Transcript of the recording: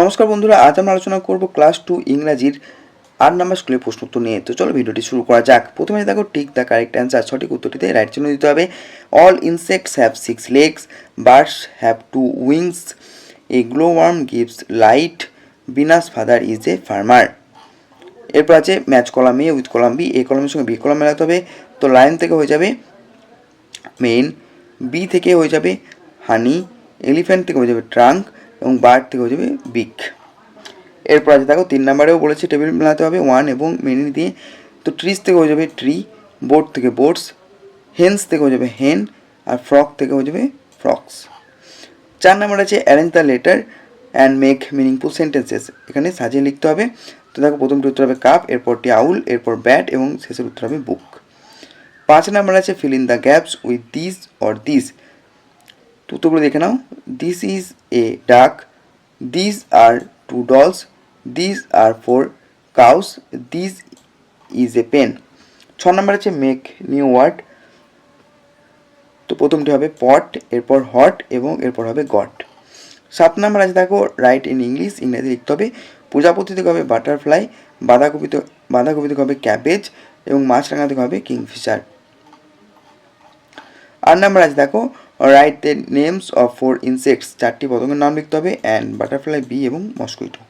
নমস্কার বন্ধুরা, আজ আমরা আলোচনা করব ক্লাস 2 ইংরাজির 8 নম্বর স্কুলের প্রশ্ন উত্তর নিয়ে। তো চলো ভিডিওটি শুরু করা যাক। প্রথমে দেখো টিক দ্য কারেক্ট অ্যান্সার, সঠিক উত্তরটিতে রাইট চিহ্ন দিতে হবে। All insects have 6 legs, birds have 2 wings, a glowworm gives light, Bina's father is a farmer. এরপর আছে match column A with column B, A কলামের সঙ্গে বি কলাম মেলাতে হবে। তো লায়ন থেকে হয়ে যাবে মেইন, বি থেকে হয়ে যাবে হানি, এলিফ্যান্ট থেকে হয়ে যাবে ট্রাঙ্ক এবং বার্ড থেকে হয়ে যাবে বিক। এরপর আছে দেখো 3 নম্বরেও বলেছে টেবিল মেলাতে হবে ওয়ান এবং মেনি দিয়ে। তো ট্রিজ থেকে হয়ে যাবে ট্রি, বোট থেকে বোটস, হেন্স থেকে হয়ে যাবে হেন, আর ফ্রক থেকে হয়ে যাবে ফ্রক্স। 4 নম্বর আছে arrange the letter and make meaningful sentences, এখানে সাজিয়ে লিখতে হবে। তো দেখো প্রথমটি উত্তর হবে কাপ, এরপরটি আউল, এরপর ব্যাট এবং শেষের উত্তর হবে বুক। 5 নম্বর আছে fill in the gaps with this or this, উত্তরগুলো দেখে নাও। দিস ইজ এ ডাক, this R 2 dolls, these are 4 cows, this is a pen। 6 নম্বর আছে মেক নিউ ওয়ার্ড, তো প্রথমটি হবে পট, এরপর হট এবং এরপর হবে গট। 7 নম্বর আছে দেখো রাইট ইন ইংলিশ, ইংরেজি লিখতে হবে। প্রজাপতি থেকে হবে বাটারফ্লাই, বাঁধাকপি থেকে হবে ক্যাবেজ এবং মাছরাঙা থেকে হবে কিংফিশার। 8 নম্বর আছে দেখো write the names of 4 insects, 4টি পতঙ্গের নাম লিখতে হবে, অ্যান্ড বাটারফ্লাই, বি এবং মস্কুইটো।